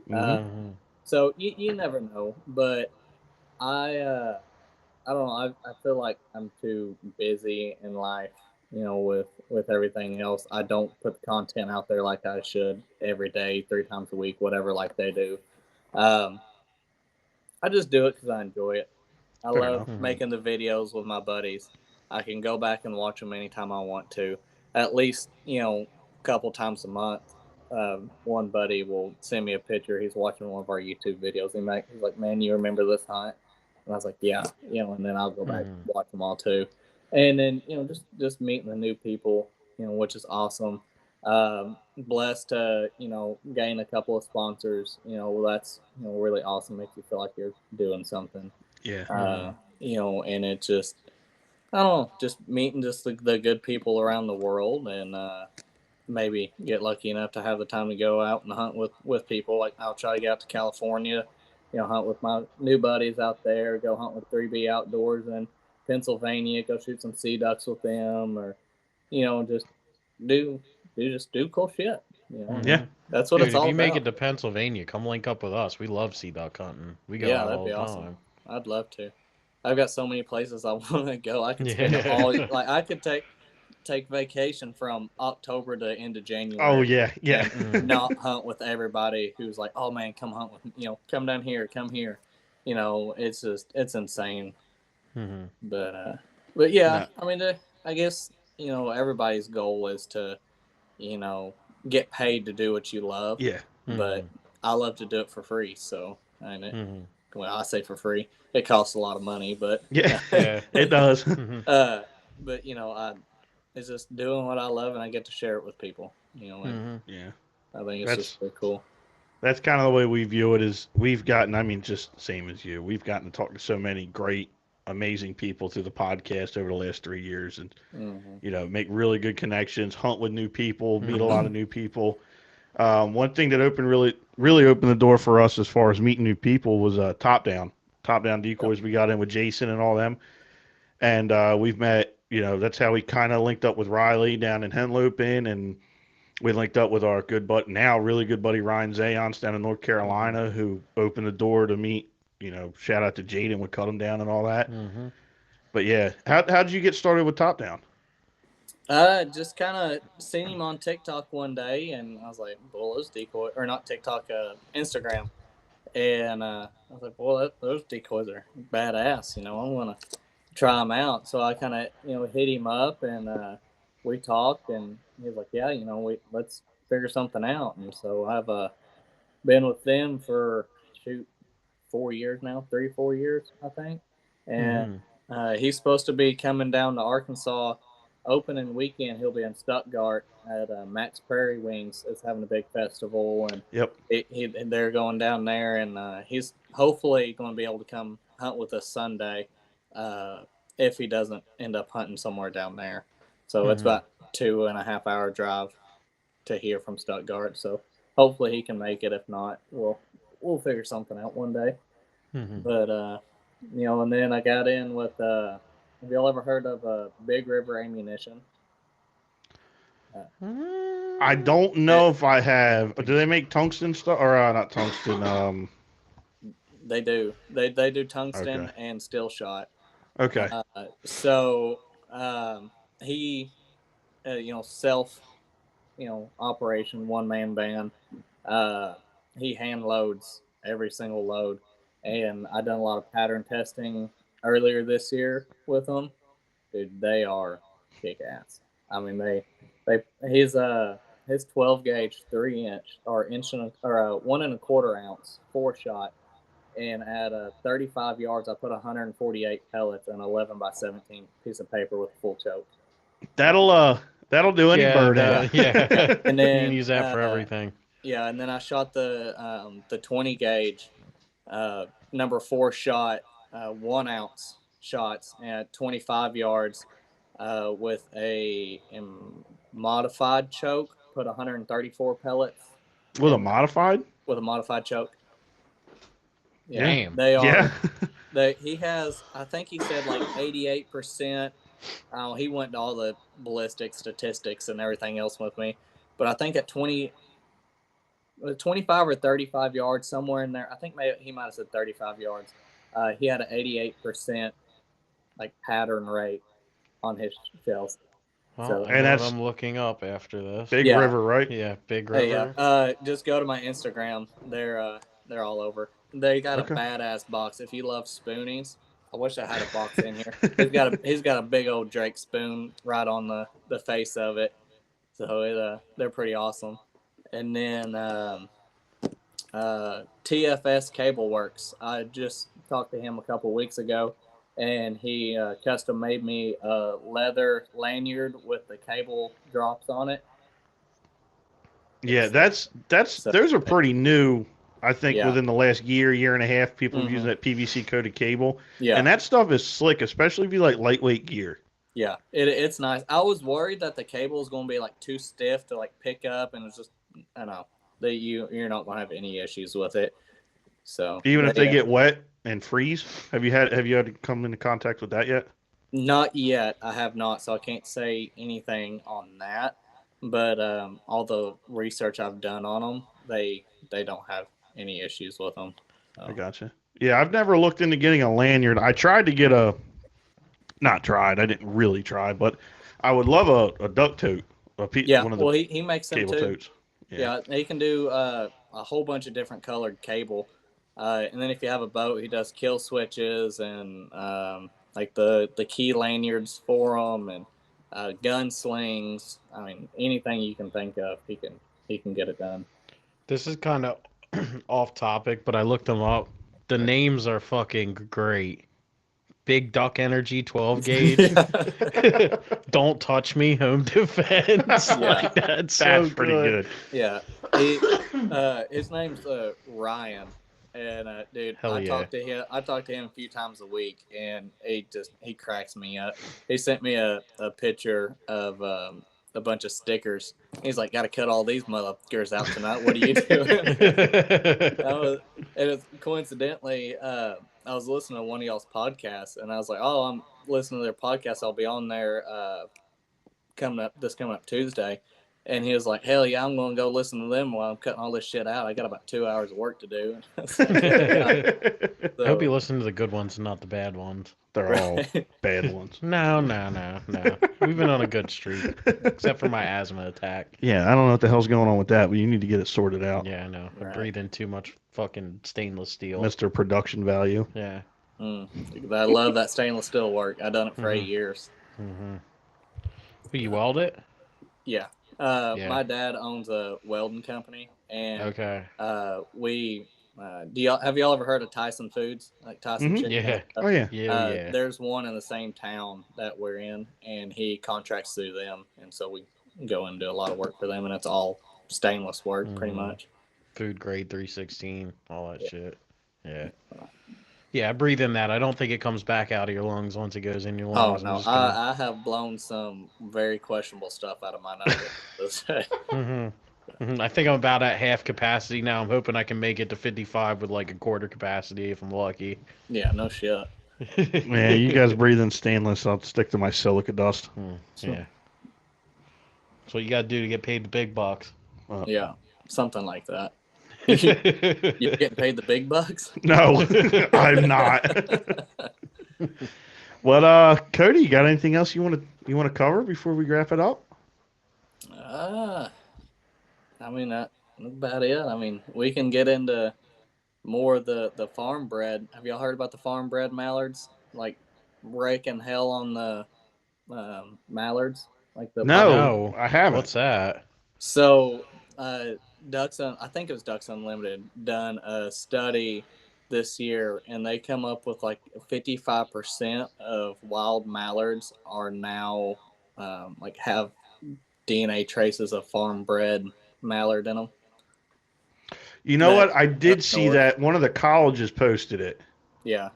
Hmm. Uh, Mhm. so you never know, but I don't know. I feel like I'm too busy in life, with everything else. I don't put the content out there like I should every day, 3 times a week, whatever, like they do. Um, I just do it because I enjoy it. I Fair love enough. Mhm. making the videos with my buddies. I can go back and watch them anytime I want to. At least, a couple times a month. One buddy will send me a picture. He's watching one of our YouTube videos. He's like, "Man, you remember this hunt?" And I was like, "Yeah," and then I'll go back and Mhm. watch them all too. And then, just meeting the new people, which is awesome. Blessed to gain a couple of sponsors. Well, that's really awesome. Makes you feel like you're doing something. Yeah. Mhm. And it just, I don't know, just meeting just the good people around the world, and maybe get lucky enough to have the time to go out and hunt with people. Like, I'll try to get out to California, hunt with my new buddies out there, go hunt with 3B Outdoors in Pennsylvania, go shoot some sea ducks with them, or, just do, do cool shit, and Yeah. Mhm. that's what it's Dude, if all you make it about. to Pennsylvania, come link up with us. We love sea duck hunting. We go Yeah, out that'd all be the awesome. time. I'd love to. I've got so many places I want to go. I could spend all Yeah. like I could take vacation from October to end of Oh January yeah. Yeah. and Mhm. not hunt with everybody who's like, "Oh man, come hunt with come down here, come here." It's insane. Mhm. But yeah, No. I mean, I guess everybody's goal is to you know get paid to do what you love, Yeah. but Mhm. I love to do it for free. So, Mhm. well, I say for free. It costs a lot of money, but Yeah. Yeah. It does. Mhm. uh, but it's just doing what I love, and I get to share it with people. And Mhm. Yeah. I think it's just That's really cool. that's kind of the way we view it. Is we've gotten. I mean, just same as you. We've gotten to talk to so many great, amazing people through the podcast over the last 3 years, and Hmm. make really good connections, hunt with new people, meet a Mhm. lot of new people. One thing that opened really opened the door for us as far as meeting new people was top down Yep. decoys. We got in with Jason and all them, and we've met. That's how we kind of linked up with Riley down in Henlopen, and we linked up with our really good buddy Ryan Zayons down in North Mhm. Carolina, who opened the door to meet. Shout out to Jaden, would cut him down and all that. Mhm. But yeah, how did you get started with Top Down? Just kind of seen him on TikTok one day, and I was like, "Well, those decoy or not TikTok, Instagram." And I was like, "Well, those decoys are badass. I'm gonna try them out." So I kind of hit him up, and we talked, and he was like, "Yeah, we let's figure something out." And so I've been with them for shoot 4 years now, 3-4 years, I think. And Mhm. he's supposed to be coming down to Arkansas opening weekend. He'll be in Stuttgart at Max Prairie Wings. It's having a big festival, and Yep. they're going down there, and he's hopefully going to be able to come hunt with us Sunday, if he doesn't end up hunting somewhere down there. So it's Mhm. about 2.5 hour drive to here from Stuttgart. So hopefully he can make it. If not, we'll figure something out one day. Mhm. But and then I got in with. Have y'all ever heard of Big River Ammunition? I Mm. don't know if I have. Do they make tungsten stuff or not tungsten? They do. They do Okay. tungsten and steel shot. Okay. So he, self, operation, one man band. Uh, he hand loads every single load, and I done a lot of pattern testing earlier this year with them. Dude, they are kick ass. I mean, they his 12 gauge 3 inch or inch and or 1.25 ounce 4 shot, and at 35 yards, I put 148 pellets and 11 by 17 piece of paper with a full choke. That'll do any Yeah, bird in. Yeah, and you can then use that for everything. yeah, and then I shot the 20 gauge number 4 shot 1 ounce shots at 25 yards with a modified choke. Put 134 pellets With a in modified? with a modified choke. Yeah, Yeah. Damn. they Yeah. are. He has. I think he said like 88%. He went to all the ballistic statistics and everything else with me, but I think at 25 or 35 yards, somewhere in there. I think maybe he might have said 35 yards. He had an 88% like pattern rate on his shells. Well, So I And know what that's I'm looking up after this. Big yeah, River, right? Yeah, Big yeah. River. Just go to my Instagram. They're all over. They got a Okay. badass box. If you love spoonies, I wish I had a box in here. He's got a big old Drake spoon right on the face of it. So they're pretty awesome. And then TFS Cable Works. I just talked to him a couple weeks ago, and he custom made me a leather lanyard with the cable drops on it. Yeah, It's that's so those are pretty new. I think yeah. within the last year and a half, people have used Mm-hmm. that PVC coated cable, Yeah. and that stuff is slick, especially if you like lightweight gear. Yeah, it's nice. I was worried that the cable is going to be like too stiff to like pick up, and it's just I don't know that you're not going to have any issues with it. So Even if they get wet and freeze. Have you had to come into contact with that yet? not yet. I have not, so I can't say anything on that. But all the research I've done on them, they don't have any issues with them. I So gotcha. Yeah, I've never looked into getting a lanyard. I tried to get a, not tried. I didn't really try, but I would love a duck tote, yeah, one of the well he makes them cable too. totes. Yeah. Yeah, he can do a whole bunch of different colored cable, and then if you have a boat, he does kill switches and like the key lanyards for them and gun slings. I mean, anything you can think of, he can get it done. This is kind of off topic, but I looked them up. The names are fucking great. Big Duck Energy 12 gauge. Yeah, Don't touch me, home defense. Yeah. Like that's so That's pretty good. good. yeah. His name's Ryan, and dude, Hell yeah. I talk to him a few times a week, and he cracks me up. He sent me a picture of a bunch of stickers. He's like, "Got to cut all these motherfuckers out tonight. What are you doing?" Coincidentally, I was listening to one of y'all's podcasts, and I was like, "Oh, I'm listening to their podcast. I'll be on there coming up Tuesday." And he was like, "Hell yeah, I'm going to go listen to them while I'm cutting all this shit out. I got about 2 hours of work to do." It's like, I hope you so, listen to the good ones and not the bad ones. They're all right. bad ones. No. We've been on a good streak, except for my asthma attack. Yeah, I don't know what the hell's going on with that, but you need to get it sorted out. Yeah, I know. I Right. breathe in too much fucking stainless steel. Mr. Production Value. Yeah. I love that stainless steel work. I done it for 8 years. Mm-hmm. Will you weld it? Yeah. Yeah. My dad owns a welding company, and Okay. we Have y'all ever heard of Tyson Foods, like Tyson Mhm. Chicken? Yeah. and stuff? Oh yeah. Yeah. There's one in the same town that we're in, and he contracts through them, and so we go and do a lot of work for them, and it's all stainless work, pretty Mhm. much. Food grade 316, all that Yeah. shit. Yeah. Yeah, I breathe in that. I don't think it comes back out of your lungs once it goes in your Oh lungs. I'm no, just gonna. I have blown some very questionable stuff out of my nose. I think I'm about at half capacity now. I'm hoping I can make it to 55 with like a quarter capacity if I'm lucky. Yeah, no shit. Man, you guys breathe in stainless. I'll stick to my silica dust. Yeah. That's what you got to do to get paid the big bucks. Yeah, something like that. You getting paid the big bucks? No, I'm not. Well, Cody, you got anything else you want to cover before we wrap it up? I mean that's about it. I mean, we can get into more of the farm bred. Have y'all heard about the farm bred mallards? Like raking hell on the mallards, like the No, No. I haven't. What's that? So, I think it was Ducks Unlimited, done a study this year, and they come up with like 55% of wild mallards are now like have DNA traces of farm bred mallard in them. You know That what? I did up see north. that one of the colleges posted it. Yeah.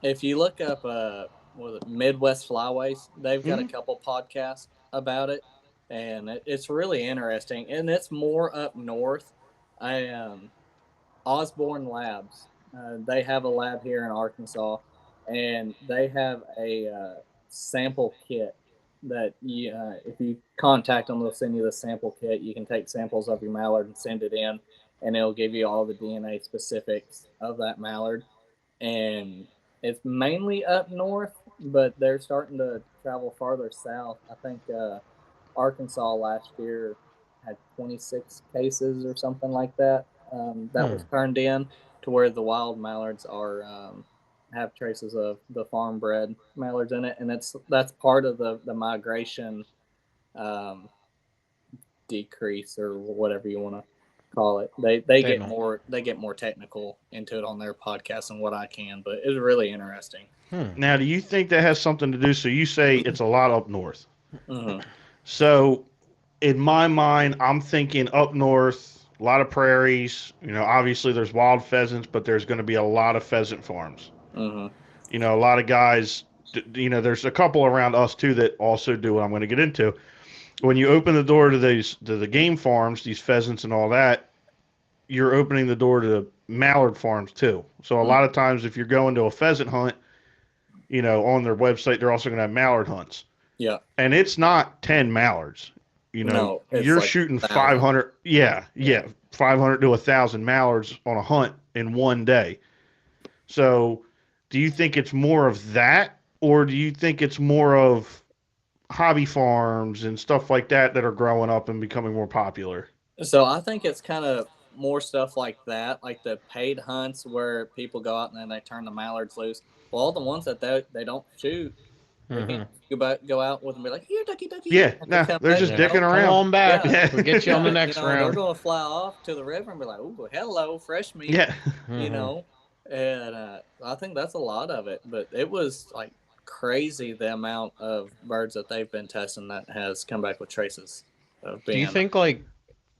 If you look up was it Midwest Flyways, they've got a couple podcasts about it, and it's really interesting. And it's more up north. Osborne Labs, they have a lab here in Arkansas, and they have a sample kit that if you contact them, they'll send you the sample kit. You can take samples of your mallard and send it in, and it'll give you all the DNA specifics of that mallard. And it's mainly up north, but they're starting to travel farther south. I think Arkansas last year had 26 cases or something like that that was turned in to where the wild mallards are have traces of the farm bred mallards in it, and that's part of the migration um, decrease or whatever you want to call it. They get more technical into it on their podcast than what I can, but it's really interesting. Now, do you think that has something to do? So you say it's a lot up north. Mm-hmm. So in my mind, I'm thinking up north, a lot of prairies. You know, obviously there's wild pheasants, but there's going to be a lot of pheasant farms. Mm-hmm. You know, a lot of guys. You know, there's a couple around us too that also do what I'm going to get into. When you open the door to the game farms, these pheasants and all that, you're opening the door to mallard farms too. So a lot of times, if you're going to a pheasant hunt, you know, on their website, they're also going to have mallard hunts. Yeah. And it's not 10 mallards. You know, No, it's you're like shooting 1,000. 500. Yeah, 500 to 1,000 mallards on a hunt in one day. So, do you think it's more of that, or do you think it's more of hobby farms and stuff like that that are growing up and becoming more popular? So I think it's kind of more stuff like that, like the paid hunts where people go out and then they turn the mallards loose. Well, all the ones that they don't shoot, they can't go out with them and be like, here, ducky, ducky. Yeah, And nah, come they're back, just you know? dicking Come around. on back. Yeah. We'll get you on the Yeah, next you know, they're round. going to fly off to the river and be like, "Ooh, hello, fresh meat." Yeah. You know, and I think that's a lot of it. But it was like crazy the amount of birds that they've been testing that has come back with traces of being. Do you think like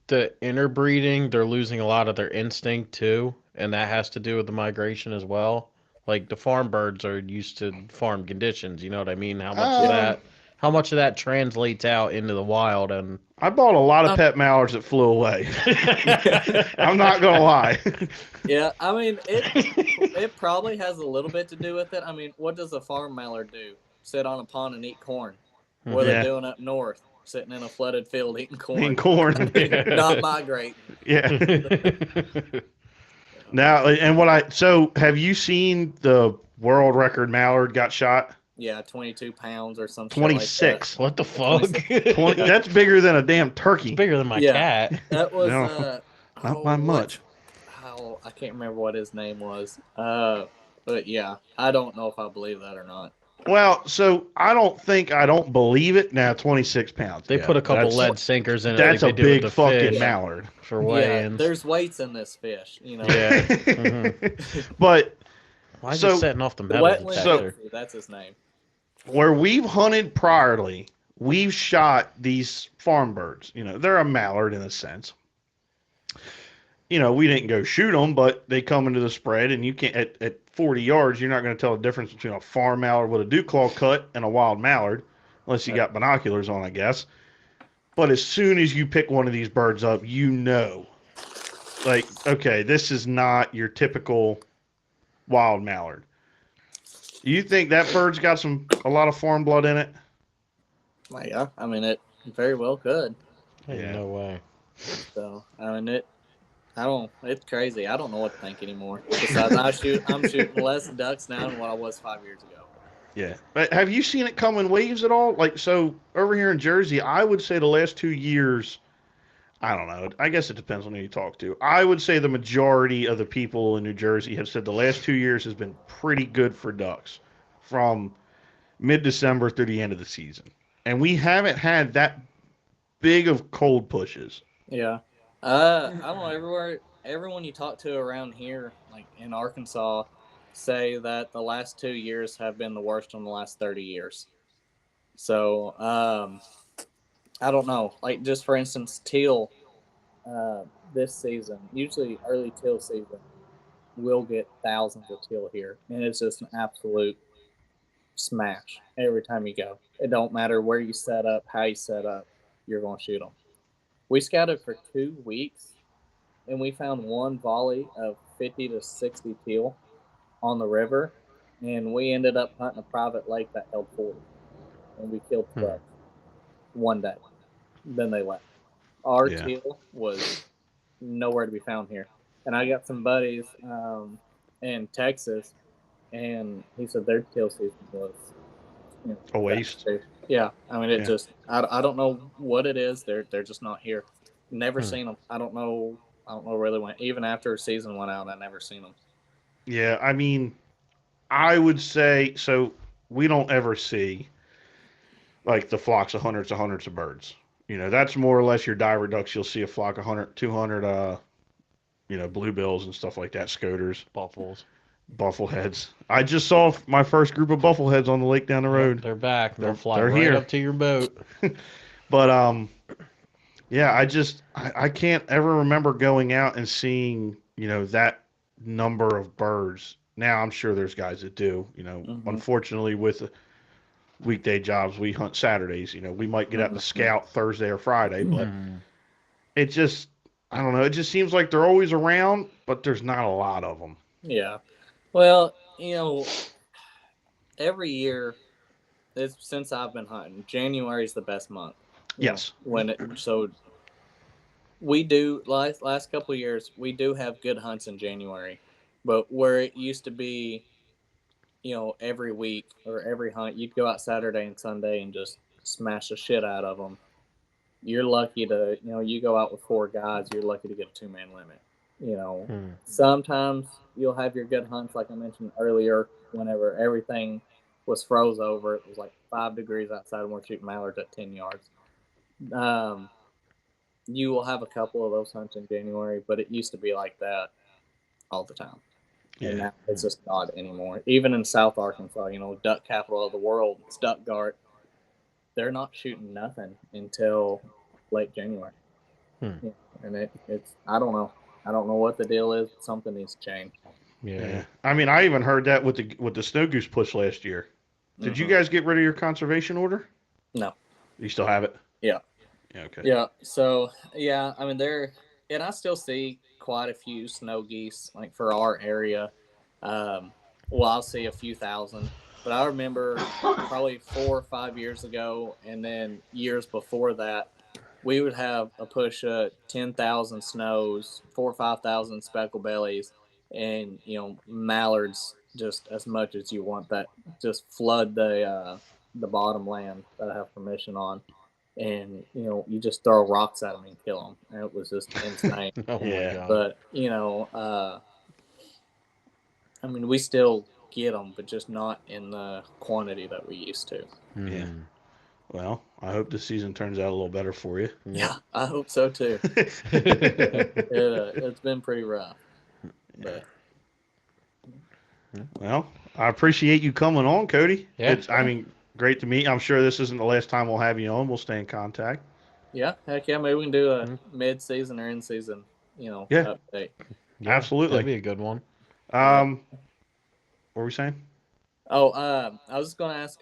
the interbreeding, they're losing a lot of their instinct too, and that has to do with the migration as well? Like the farm birds are used to farm conditions, you know what I mean? How much of that translates out into the wild? And I bought a lot of pet mallards that flew away. I'm not going to lie. Yeah, I mean it probably has a little bit to do with it. I mean, what does a farm mallard do? Sit on a pond and eat corn. What are Yeah. they doing up north? Sitting in a flooded field eating corn. Eating corn. Not migrating. Yeah. Now, and so have you seen the world record mallard got shot? Yeah, 22 pounds or something. 26. What the fuck? 20, that's bigger than a damn turkey. It's bigger than my Yeah. cat. That was No, not by much. I can't remember what his name was. But yeah, I don't know if I believe that or not. Well, so I don't believe it. Now, 26 pounds. They Yeah, put a couple that's, lead sinkers in it that's like a they do with big the fucking fish mallard. for Yeah, weigh-ins. there's weights in this fish, you know. Yeah. But Why is it so setting off the The metal wetland So- detector? gypsy, that's his name. where we've hunted priorly, we've shot these farm birds. You know, they're a mallard in a sense. You know, we didn't go shoot them, but they come into the spread, and you can't at 40 yards, you're not going to tell the difference between a farm mallard with a dew claw cut and a wild mallard, unless you got binoculars on, I guess. But as soon as you pick one of these birds up, you know, like, okay, this is not your typical wild mallard. You think that bird's got a lot of farm blood in it? Yeah, I mean, it very well could. Hey, Yeah. no way. So, I mean, it's crazy. I don't know what to think anymore. Besides, I'm shooting less ducks now than what I was 5 years ago. Yeah. But have you seen it come in waves at all? Like, so over here in Jersey, I would say the last 2 years, I don't know. I guess it depends on who you talk to. I would say the majority of the people in New Jersey have said the last 2 years has been pretty good for ducks from mid-December through the end of the season. And we haven't had that big of cold pushes. Yeah. I don't know. Everyone you talk to around here, like in Arkansas, say that the last 2 years have been the worst in the last 30 years. So, I don't know. Like, just for instance, teal, this season, usually early teal season, we'll get thousands of teal here. And it's just an absolute smash every time you go. It don't matter where you set up, how you set up, you're going to shoot them. We scouted for 2 weeks, and we found one volley of 50 to 60 teal on the river, and we ended up hunting a private lake that held 40, and we killed 12 one day. Then they left. Our Yeah. teal was nowhere to be found here, and I got some buddies in Texas, and he said their teal season was A waste. Yeah, I mean, it Yeah. just I don't know what it is. They're just not here. Never Hmm. seen them. I don't know really when. Even after season went out, I never seen them. Yeah, I mean, I would say so. We don't ever see like the flocks of hundreds of birds. You know, that's more or less your diver ducks. You'll see a flock of 100, 200, bluebills and stuff like that, scoters, Buffles. buffleheads. I just saw my first group of buffleheads on the lake down the road. They're back. They'll fly they're right here. up to your boat. But yeah, I can't ever remember going out and seeing, that number of birds. Now I'm sure there's guys that do, Mhm. unfortunately with weekday jobs, we hunt Saturdays, we might get out to Mhm. scout Thursday or Friday, but Mhm. it just, I don't know. It just seems like they're always around, but there's not a lot of them. Yeah. Well, every year, since I've been hunting, January is the best month. Yes. So we do last couple of years we do have good hunts in January, but where it used to be, every week or every hunt you'd go out Saturday and Sunday and just smash the shit out of them. You're lucky to, you go out with 4 guys, you're lucky to get a 2-man limit. Sometimes you'll have your good hunts, like I mentioned earlier, whenever everything was froze over. It was like 5 degrees outside and we're shooting mallards at 10 yards. You will have a couple of those hunts in January, but it used to be like that all the time. And Yeah. now it's just not anymore. Even in South Arkansas, duck capital of the world, Stuttgart, they're not shooting nothing until late January. Hmm. And it's I don't know. I don't know what the deal is. Something needs to change. Yeah. I mean, I even heard that with the snow goose push last year. Did you guys get rid of your conservation order? No. You still have it? Yeah. Yeah, okay. Yeah. So, yeah, I mean, and I still see quite a few snow geese, like for our area. I'll see a few thousand, but I remember probably 4 or 5 years ago, and then years before that, we would have a push of 10,000 snows, 4 or 5,000 speckle bellies, and mallards just as much as you want. That just flood the bottomland that I have permission on, and you just throw rocks at them and kill them, and it was just insane. Oh Yeah. my god. But I mean, we still get them, but just not in the quantity that we used to. Yeah. Well, I hope the season turns out a little better for you. Yeah, I hope so too. It's been pretty rough. But Well, I appreciate you coming on, Cody. Yeah. I mean, great to meet you. I'm sure this isn't the last time we'll have you on. We'll stay in contact. yeah, heck yeah, maybe we can do a mid-season or in-season, Yeah. update. Yeah, Absolutely. That'd be a good one. What were we saying? Oh, I was just gonna ask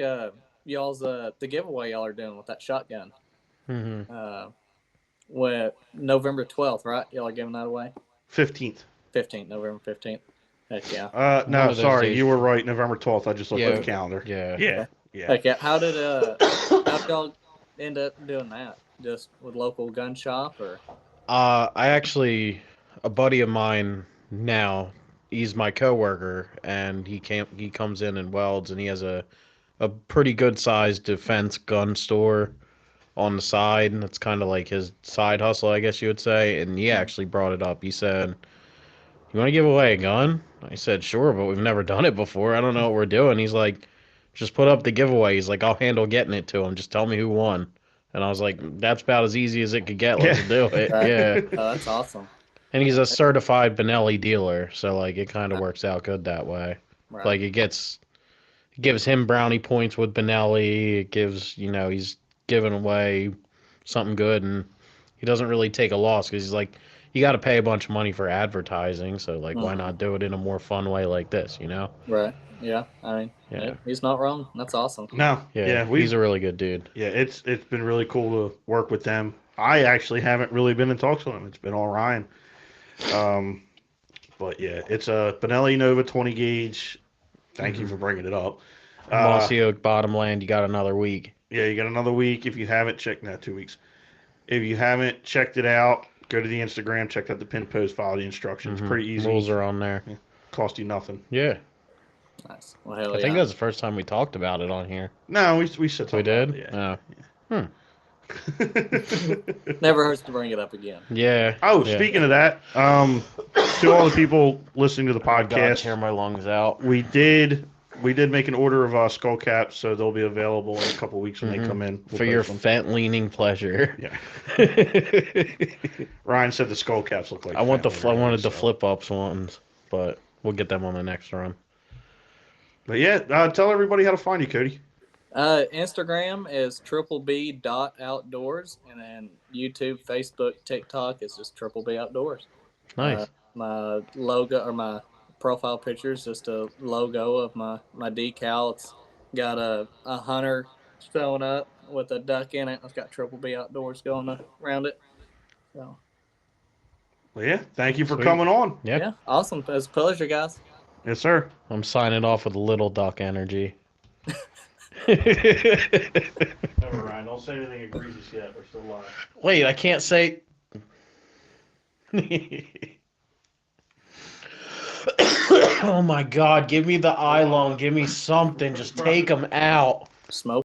y'all's the giveaway y'all are doing with that shotgun. With November 12th, right? Y'all are giving that away. 15th. 15th, November 15th. Heck yeah. No, of those sorry, days. you were right. November 12th. I just looked at the calendar. Yeah. Yeah. Heck yeah. How'd y'all end up doing that? Just with local gun shop or? I actually, a buddy of mine now, he's my coworker, and he comes in and welds, and he has a pretty good sized defense gun store on the side, and it's kind of like his side hustle, I guess you would say. And he actually brought it up. He said, "You want to give away a gun?" I said, "Sure, but we've never done it before. I don't know what we're doing." He's like, "Just put up the giveaway." He's like, "I'll handle getting it to him. Just tell me who won." And I was like, "That's about as easy as it could get. Let's do it." Right. Yeah. Oh, that's awesome. And he's a certified Benelli dealer, so like it kind of works out good that way. Right. Like it gives him brownie points with Benelli. It gives, he's giving away something good, and he doesn't really take a loss because he's like, you got to pay a bunch of money for advertising, so like why not do it in a more fun way like this, Right. Yeah. I mean, Yeah. he's not wrong. That's awesome. No. Yeah, he's a really good dude. Yeah, it's been really cool to work with them. I actually haven't really been in talks with them. It's been all Ryan. But yeah, it's a Benelli Nova 20 gauge. Thank you for bringing it up. Mossy Oak Bottomland, you got another week. Yeah, you got another week. If you haven't checked, 2 weeks. If you haven't checked it out, go to the Instagram, check out the pinned post, follow the instructions. Pretty easy. Rules are on there. Cost you nothing. Yeah. Nice. Well, hell I think that's the first time we talked about it on here. No, we said We did? Yeah. Oh. Never hurts to bring it up again. Yeah. Oh, yeah. speaking of that, to all the people listening to the God, podcast, tear my lungs out. we did make an order of skull caps, so they'll be available in a couple weeks when they come in. We'll For your post them. fent-leaning pleasure. Yeah. Ryan said the skull caps look like. I wanted the so. flip-ups ones, but we'll get them on the next run. But yeah, tell everybody how to find you, Cody. Instagram is BB.outdoors, and then YouTube, Facebook, TikTok is just B Outdoors. Nice. My logo or my profile picture is just a logo of my decal. It's got a hunter showing up with a duck in it. It's got B Outdoors going around it. So Well, yeah, thank you for Sweet. coming on. Yep. yeah, awesome. It's a pleasure, guys. Yes, sir. I'm signing off with a little duck energy. Never, Ryan. Don't say anything egregious yet. We're still live. Wait, I can't say. Oh my God! Give me the eye long. Give me something. Just take them out. Smoke.